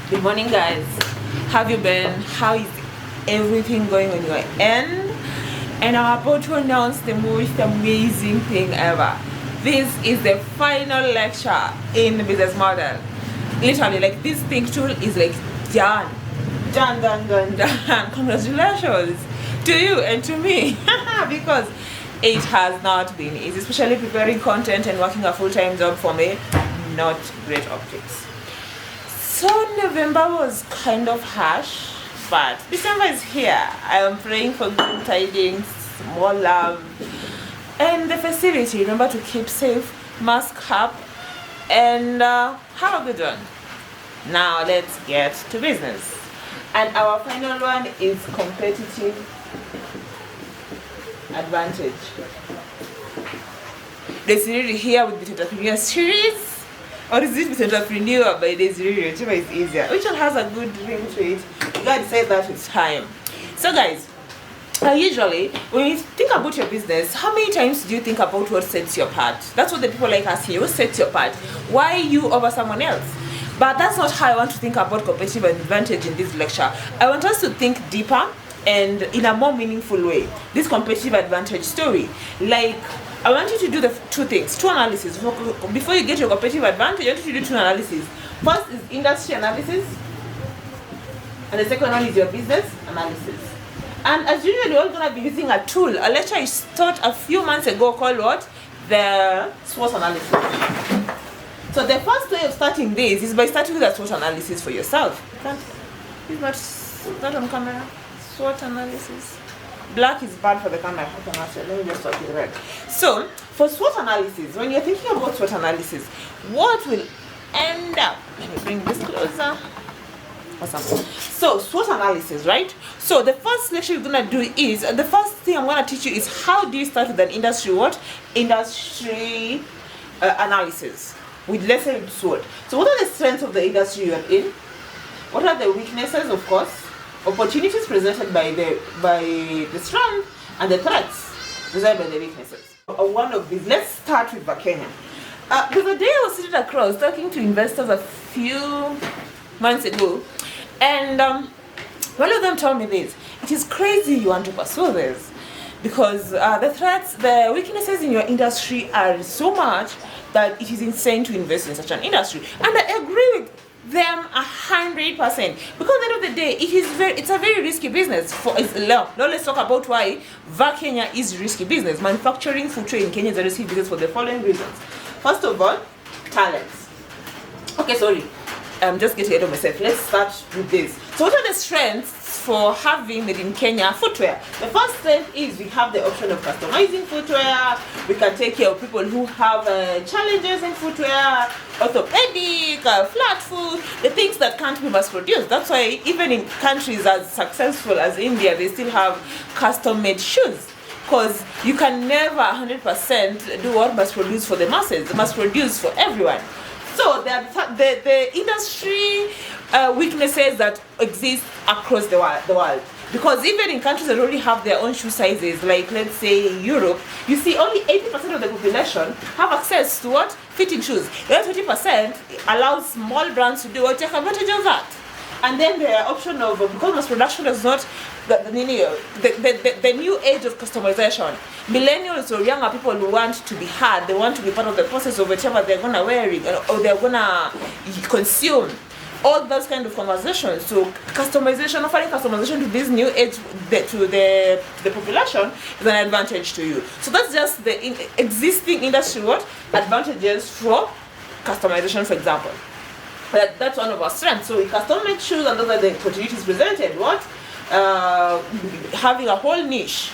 Good morning, guys. Have you been? How is everything going on your end? And I'm about to announce the most amazing thing ever. This is the final lecture in the business model. Literally, like, this thing tool is like done. Done. Congratulations to you and to me because it has not been easy, especially preparing content and working a full-time job for me. Not great optics. So November was kind of harsh, but December is here. I am praying for good tidings, more love, and the festivity. Remember to keep safe, mask up, and have a good one. Now let's get to business. And our final one is competitive advantage. Desiree here with the entrepreneur series. Or is it with entrepreneur by Desiree? Whichever is easier. Which one has a good ring to it? You gotta say that with time. So guys, usually when you think about your business, how many times do you think about what sets you apart? That's what the people like us here. What sets you apart? Why you over someone else? But that's not how I want to think about competitive advantage in this lecture. I want us to think deeper and in a more meaningful way. This competitive advantage story, like, I want you to do the two things, two analysis. Before you get your competitive advantage, I want you to do two analysis. First is industry analysis, and the second one is your business analysis. And as usual, you're all going to be using a tool. A lecture I taught a few months ago called what? The SWOT analysis. So the first way of starting this is by starting with a SWOT analysis for yourself. It's not on camera. SWOT analysis. Black is bad for the camera. Okay, let me just talk it red. So, for SWOT analysis, when you're thinking about SWOT analysis, what will end up? Let me bring this closer. Awesome. So, SWOT analysis, right? So, the first lecture you're gonna do is the first thing I'm gonna teach you is how do you start with an industry what? Industry analysis with let's say SWOT. So, what are the strengths of the industry you're in? What are the weaknesses, of course? Opportunities presented by the strength and the threats presented by the weaknesses. One of these, let's start with VAAKENYA. The other day I was sitting across talking to investors a few months ago, and one of them told me this: it is crazy you want to pursue this because the threats, the weaknesses in your industry are so much that it is insane to invest in such an industry. And I agree with them 100% because at the end of the day it's a very risky business. Now let's talk about why VAAKENYA is risky business. Manufacturing footwear in Kenya is a risky business for the following reasons. First of all, talents. Okay, sorry, I'm just getting ahead of myself. Let's start with this. So what are the strengths for having made in Kenya footwear? The first strength is we have the option of customizing footwear. We can take care of people who have challenges in footwear, orthopedic, flat foot, the things that can't be mass produced. That's why even in countries as successful as India, they still have custom made shoes. Because you can never 100% do what mass produced for the masses, mass produced for everyone. So the industry weaknesses that exist across the world. Because even in countries that already have their own shoe sizes, like let's say Europe, you see only 80% of the population have access to what? Fitting shoes. The other 20% allows small brands to do what? Take advantage of that. And then the option of, because mass production is not the new age of customization. Millennials or younger people who want to be hard, they want to be part of the process of whatever they're gonna wear or they're gonna consume. All those kind of conversations. So customization, offering customization to this new age, to the population is an advantage to you. So that's just the existing industry what advantages for customization, for example. That's one of our strengths. So we custom make shoes, and those are the opportunities presented. What? Having a whole niche.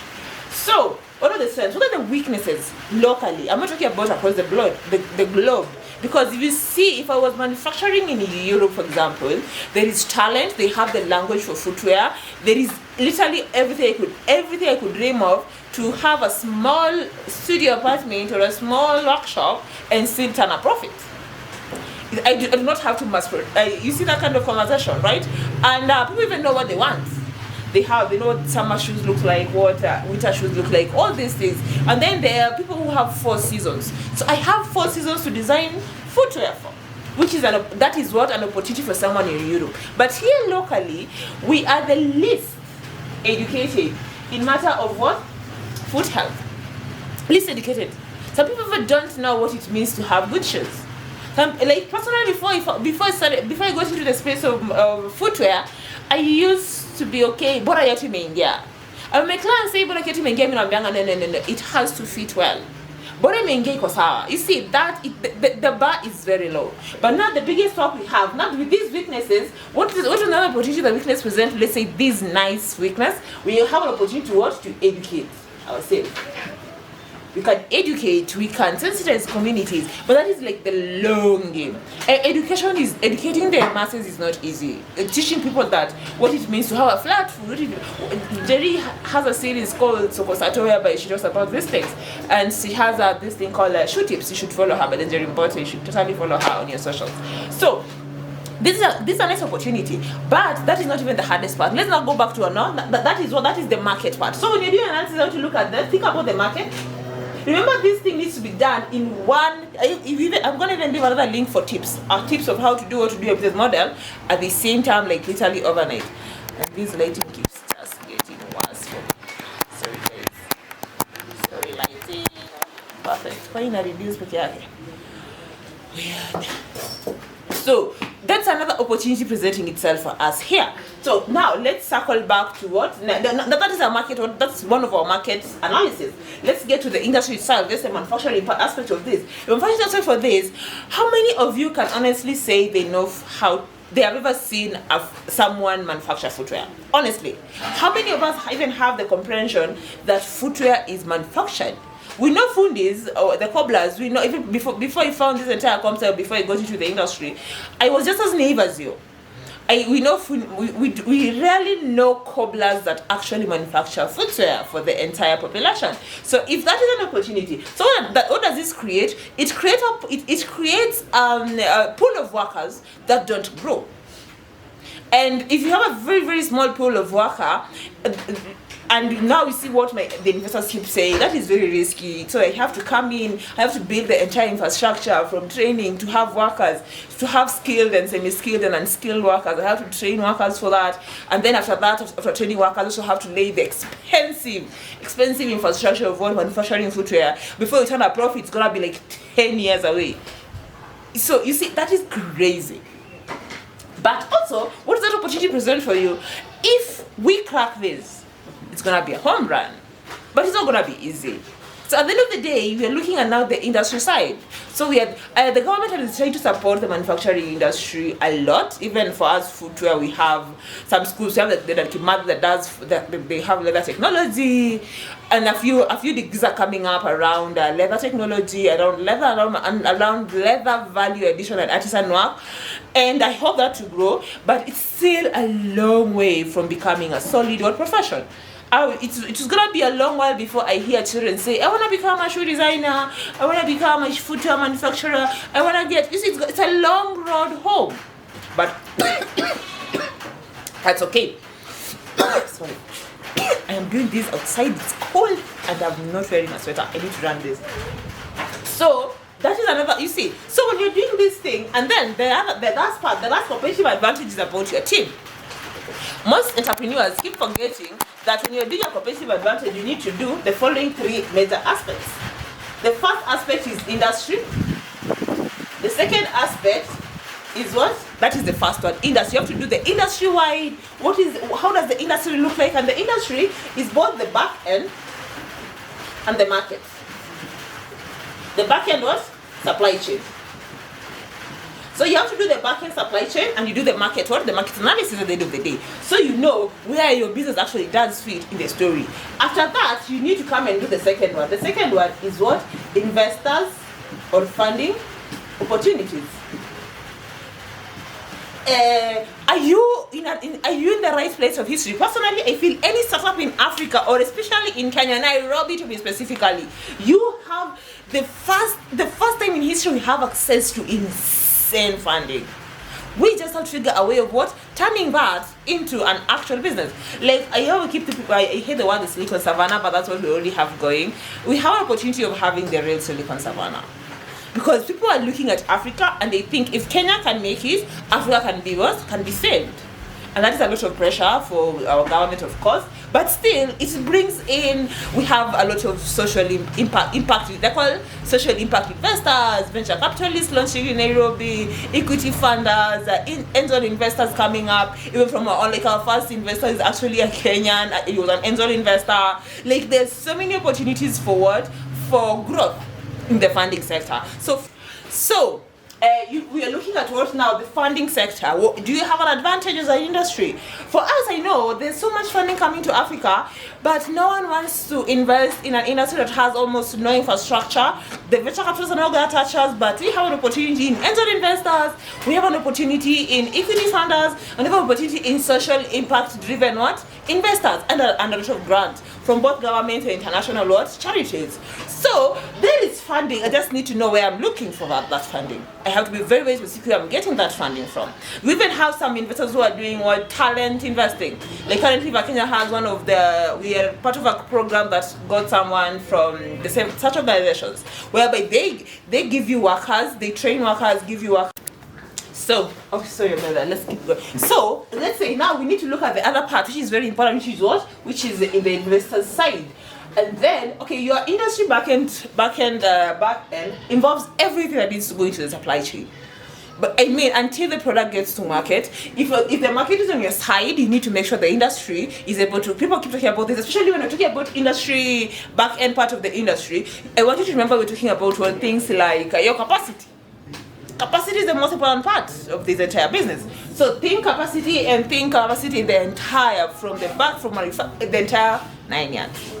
So what are the strengths? What are the weaknesses locally? I'm not talking about across the globe. Because if you see, if I was manufacturing in Europe, for example, there is talent, they have the language for footwear, there is literally everything I could dream of to have a small studio apartment or a small workshop and still turn a profit. I do not have to mass produce. You see that kind of conversation, right? And people even know what they want. They know what summer shoes look like, what winter shoes look like, all these things. And then there are people who have 4 seasons. So I have 4 seasons to design footwear for. which is that is what an opportunity for someone in Europe. But here locally, we are the least educated in matter of what? Foot health. Least educated. Some people even don't know what it means to have good shoes. Like personally, before I got into the space of footwear, I used to be okay. Bora yetu imeingia. My clients say bora yetu imeingia, mimi naambianga no. It has to fit well. Bora imeingia iko sawa. You see that the bar is very low. But now the biggest talk we have now with these weaknesses. What another opportunity the weakness present? Let's say this nice weakness. We have an opportunity to educate ourselves. We can educate, we can sensitize communities, but that is like the long game. Educating the masses is not easy. Teaching people that what it means to have a flat foot. Jerry has a series called Sokosato whereby she talks about these things, and she has this thing called Shoe Tips. You should follow her, but then Jerry Mbote, you should totally follow her on your socials. So this is a nice opportunity, but that is not even the hardest part. Let's now go back to that is the market part. So when you do analysis, how to look at that, think about the market. Remember, this thing needs to be done in one. I'm going to even leave another link for tips of how to do a business model at the same time, like literally overnight. And this lighting keeps just getting worse for me. Sorry guys. Sorry lighting. Perfect. Why not reduce peke yake? Weird. So that's another opportunity presenting itself for us here. So now let's circle back to what? That is our market. That's one of our market analysis. Let's get to the industry itself. There's a manufacturing aspect of this. The manufacturing aspect for this. How many of you can honestly say they know how they have ever seen someone manufacture footwear? Honestly, how many of us even have the comprehension that footwear is manufactured? We know fundis or the cobblers. We know even before he found this entire concept, before he got into the industry, I was just as naive as you. We rarely know cobblers that actually manufacture footwear for the entire population. So if that is an opportunity, so what does this create? It creates a pool of workers that don't grow. And if you have a very, very small pool of worker, and now you see what the investors keep saying, that is very risky. So I have to come in, I have to build the entire infrastructure from training to have workers, to have skilled and semi-skilled and unskilled workers. I have to train workers for that. And then after that, after training workers, I also have to lay the expensive infrastructure of what manufacturing footwear. Before you turn a profit, it's going to be like 10 years away. So you see, that is crazy. But also, what does that opportunity present for you? If we crack this, it's going to be a home run, but it's not going to be easy. So at the end of the day, we are looking at now the industry side. So we have the government is trying to support the manufacturing industry a lot. Even for us, footwear, we have some schools. We have the Kimat that does they have leather technology, and a few degrees are coming up around leather technology, around leather value addition and artisan work. And I hope that to grow, but it's still a long way from becoming a solid world profession. It's gonna be a long while before I hear children say, I wanna become a shoe designer, I wanna become a footwear manufacturer, I wanna get, you see, it's a long road home. But that's okay. Sorry. I am doing this outside, it's cold, and I'm not wearing a sweater. I need to run this. So that is another, you see. So when you're doing this thing, and then the last competitive advantage is about your team. Most entrepreneurs keep forgetting that when you're doing a competitive advantage, you need to do the following three major aspects. The first aspect is industry. The second aspect is what? That is the first one, industry. You have to do the industry-wide. How does the industry look like? And the industry is both the back end and the market. The back end what? Supply chain. So you have to do the back-end supply chain and you do the market analysis at the end of the day. So you know where your business actually does fit in the story. After that, you need to come and do the second one. The second one is what? Investors or funding opportunities. Are you in the right place of history? Personally, I feel any startup in Africa, or especially in Kenya, Nairobi to be specifically, you have the first time in history we have access to insane funding. We just have to figure a way of what? Turning that into an actual business. Like, I hate the word the Silicon Savannah, but that's what we already have going. We have an opportunity of having the real Silicon Savannah. because people are looking at Africa and they think if Kenya can make it, Africa can be what? Can be saved. And that is a lot of pressure for our government, of course. But still, it brings in, we have a lot of social impact. They call social impact investors, venture capitalists launching in Nairobi, equity funders, angel investors coming up. Even from our own, like our first investor is actually a Kenyan. He was an angel investor. Like there's so many opportunities forward for growth in the funding sector. So we are looking at what now, the funding sector. Do you have an advantage as an industry? For us, I know there's so much funding coming to Africa, but no one wants to invest in an industry that has almost no infrastructure. The venture capitalists are not going to touch us, but we have an opportunity in angel investors, we have an opportunity in equity funders, and we have an opportunity in social impact driven investors, and a lot of grants from both government and international charities. So there is funding. I just need to know where I'm looking for that funding. I have to be very, very specific where I'm getting that funding from. We even have some investors who are doing talent investing. Like currently VAAKENYA has we are part of a program that got someone from the same such organizations, whereby they give you workers, they train workers, give you workers. So, sorry about that, let's keep going. So, let's say now we need to look at the other part, which is very important, which is what? Which is in the investor's side. And then, okay, your industry back end involves everything that needs to go into the supply chain. But I mean, until the product gets to market, if the market is on your side, you need to make sure the industry is able to. People keep talking about this, especially when we're talking about industry, back end part of the industry. I want you to remember we're talking about things like your capacity. Capacity is the most important part of this entire business. So think capacity the entire the entire 9 years.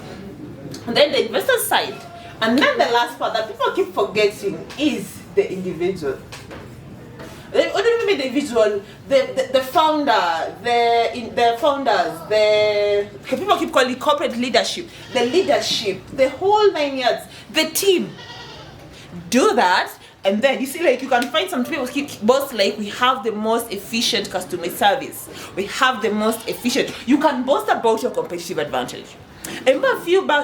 And then the investor side. And then the last part that people keep forgetting is the individual. What do you mean the individual? The founder, the founders, people keep calling it corporate leadership, the whole 9 years, the team. Do that. And then you see, like, you can find some people keep boast like we have the most efficient customer service. We have the most efficient. You can boast about your competitive advantage. I remember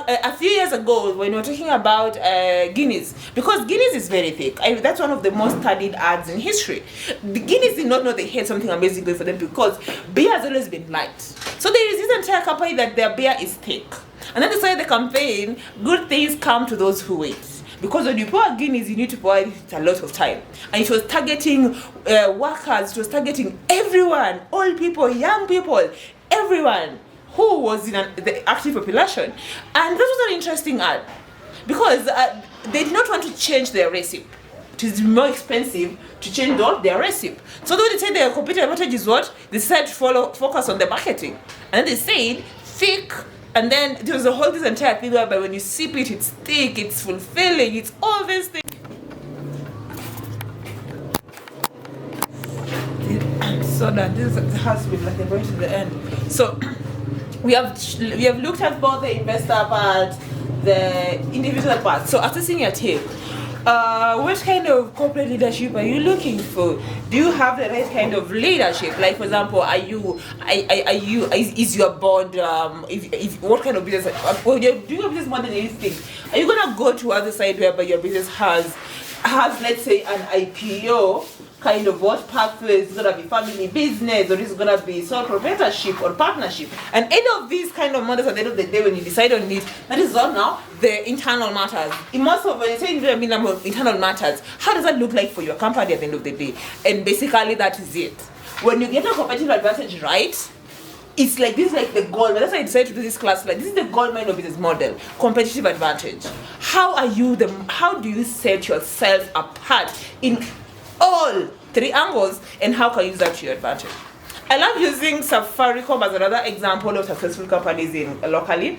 a few years ago when we were talking about Guinness, because Guinness is very thick. That's one of the most studied ads in history. The Guinness did not know they had something amazing going for them because beer has always been light. So there is this entire company that their beer is thick. And then they started the campaign, good things come to those who wait. Because when you pour Guinness, you need to pour it a lot of time. And it was targeting workers, it was targeting everyone, old people, young people, everyone who was in the active population. And that was an interesting ad. Because they did not want to change their recipe. It is more expensive to change their recipe. So when they say their competitive advantage is what? They decided to focus on the marketing. And then they said, thick. And then there was this entire thing whereby when you sip it, it's thick, it's fulfilling, it's all these things. So that this has been like a going to the end. So we have looked at both the investor part, the individual part. So assessing your team. What kind of corporate leadership are you looking for? Do you have the right kind of leadership? Like, for example, is your board, what kind of business, when you're doing a business more than anything, are you gonna go to other side whereby your business has, let's say, an IPO kind of pathway? Is gonna be family business, or is it gonna be sole proprietorship or partnership? And any of these kind of models at the end of the day, when you decide on it, that is all now the internal matters. In most of when you say internal matters, how does that look like for your company at the end of the day? And basically that is it. When you get a competitive advantage right, it's like this is like the gold. That's why I decided to do this class. Like, this is the gold mine of business model, competitive advantage. How do you set yourself apart in all three angles, and how can you use that to your advantage? I love using Safaricom as another example of successful companies locally.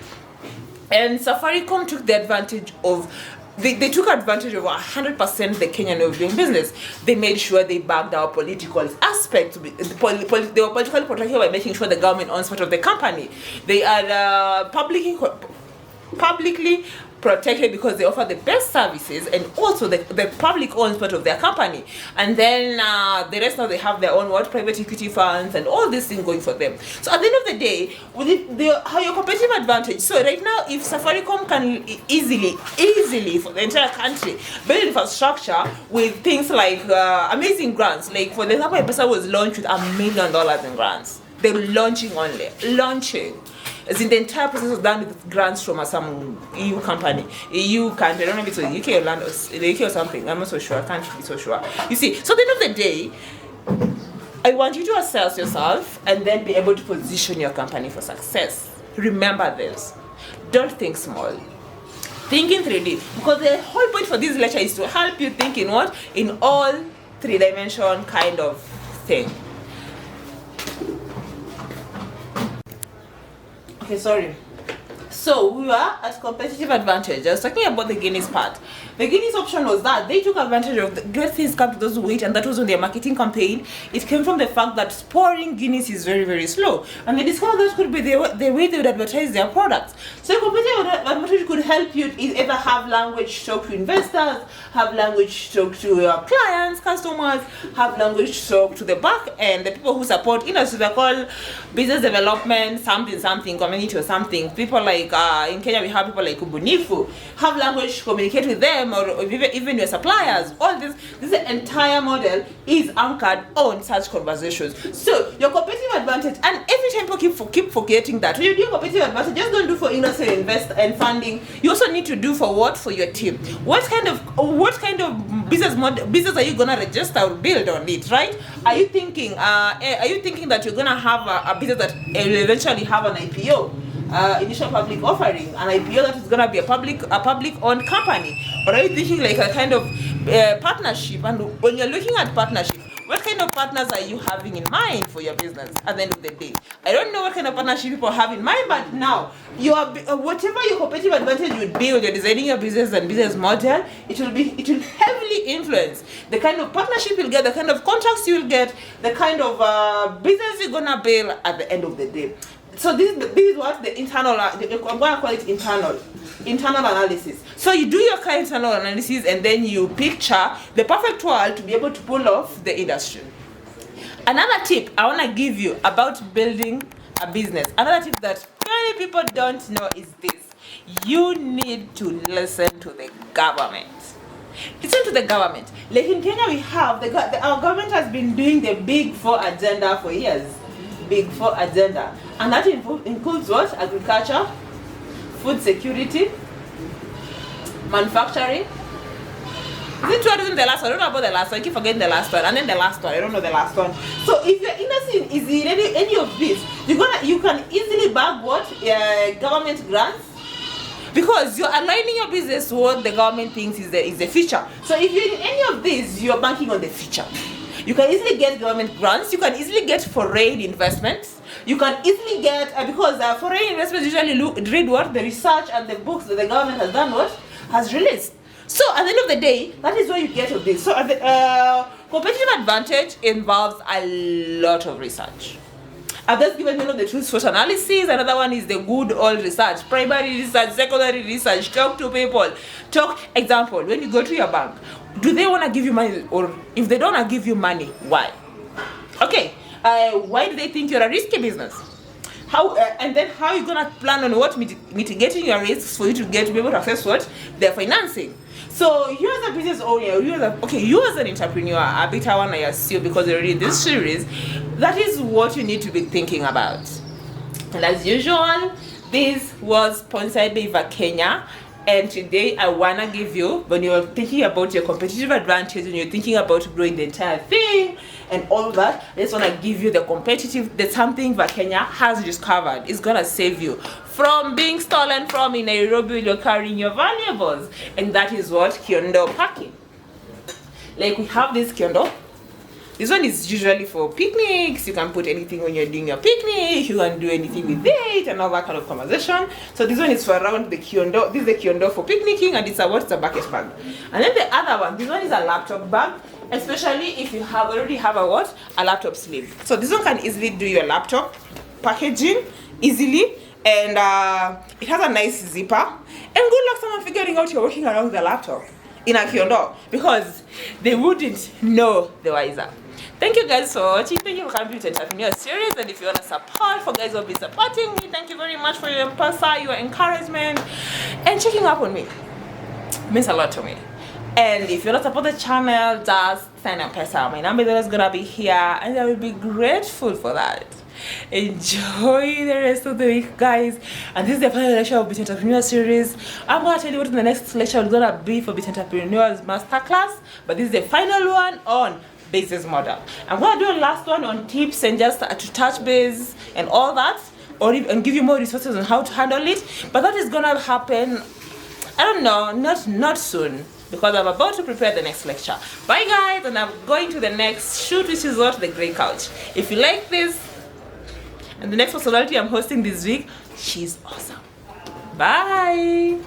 And Safaricom took the advantage of, they took advantage of 100% the Kenyan way of doing business. They made sure they backed our political aspect. They were politically protected by making sure the government owns part of the company. They are publicly protected because they offer the best services, and also the public owns part of their company. And then the rest now they have their own private equity funds and all these things going for them. So at the end of the day, with how your competitive advantage. So right now, if Safaricom can easily for the entire country build infrastructure with things like amazing grants, like for example, M-Pesa was launched with $1 million in grants. They were launching. As in the entire process was done with grants from some EU company, EU country. I don't know if it's the UK or London, the UK or something. I'm not so sure. I can't be so sure. You see, so at the end of the day, I want you to assess yourself and then be able to position your company for success. Remember this. Don't think small. Think in 3D. Because the whole point for this lecture is to help you think in what? In all 3-dimension kind of thing. Okay, sorry. So we were at competitive advantage. I was talking about the Guinness part. The Guinness option was that they took advantage of the great things come to those who wait, and that was on their marketing campaign. It came from the fact that pouring Guinness is very, very slow, and they discovered that could be the way they would advertise their products. So competitive advantage could help you either have language talk to investors, have language talk to your clients, customers, have language talk to the back end, the people who support industry. They call business development something community or something. People like in Kenya we have people like Ubunifu, have language to communicate with them, or even your suppliers. All this entire model is anchored on such conversations. So your competitive advantage, and every time people keep forgetting that when you do competitive advantage, just don't do for industry invest and funding. You also need to do for what? For your team. What kind of business are you gonna register or build on it, right? Are you thinking that you're gonna have a business that will eventually have an IPO? Initial public offering, an IPO that is going to be a public owned company? Or are you thinking like a kind of partnership? And when you're looking at partnership, what kind of partners are you having in mind for your business at the end of the day? I don't know what kind of partnership people have in mind, but now whatever your competitive advantage you build, you're designing your business and business model, it will heavily influence the kind of partnership you'll get, the kind of contracts you'll get, the kind of business you're gonna build at the end of the day. So this is what the internal, I'm going to call it internal analysis. So you do your kind of internal analysis, and then you picture the perfect world to be able to pull off the industry. Another tip I want to give you about building a business, another tip that many people don't know is this: you need to listen to the government. Listen to the government. Like in Kenya, we have our government has been doing the Big Four agenda for years. Big Four agenda, and that includes what? Agriculture, food security, manufacturing. Is it tourism the last one? I don't know about the last one. I keep forgetting the last one, and then the last one. I don't know the last one. So if your industry is in any of these, you can easily bag what? Government grants, because you're aligning your business to what the government thinks is the future. So if you're in any of these, you're banking on the future. You can easily get government grants. You can easily get foreign investments. You can easily get, because foreign investments usually read what? The research and the books that the government has done has released. So at the end of the day, that is where you get of this. So competitive advantage involves a lot of research. I've just given you the SWOT analysis. Another one is the good old research, primary research, secondary research. Talk to people. Example, when you go to your bank, do they want to give you money? Or if they don't want to give you money, why? Okay, why do they think you're a risky business? How and then how are you gonna plan on what mitigating your risks for you to be able to access what? Their financing. So you as a business owner, you as an entrepreneur, a bit I wanna assume, because you're reading this series, that is what you need to be thinking about. And as usual, this was sponsored by VAAKENYA. And today I wanna give you, when you're thinking about your competitive advantage and you're thinking about growing the entire thing and all that, I just wanna give you the something VAAKENYA has discovered is gonna save you from being stolen from in Nairobi when you're carrying your valuables. And that is what? Kiondo packing. Like we have this Kiondo. This one is usually for picnics. You can put anything when you're doing your picnic. You can do anything with it and all that kind of conversation. So this one is for around the Kiondo. This is the Kiondo for picnicking, and it's a bucket bag. And then the other one, this one is a laptop bag, especially if you already have a laptop sleeve. So this one can easily do your laptop packaging easily. and it has a nice zipper. And good luck someone figuring out you're working around the laptop in a kiondo, because they wouldn't know the wiser. Thank you guys for watching. Thank you for coming to Entrepreneur Series. And if you want to support, for guys who will be supporting me, thank you very much for your empathy, your encouragement, and checking up on me. It means a lot to me. And if you want to support the channel, just send a pesa. My number is gonna be here, and I will be grateful for that. Enjoy the rest of the week, guys. And this is the final lecture of Bit Entrepreneur Series. I'm gonna tell you what the next lecture is gonna be for Bit Entrepreneurs Masterclass, but this is the final one on business model. I'm gonna do a last one on tips and just to touch base and all that, and give you more resources on how to handle it. But that is gonna happen, I don't know, not soon, because I'm about to prepare the next lecture. Bye guys, and I'm going to the next shoot, which is what the Grey Couch. If you like this, and the next personality I'm hosting this week, she's awesome. Bye.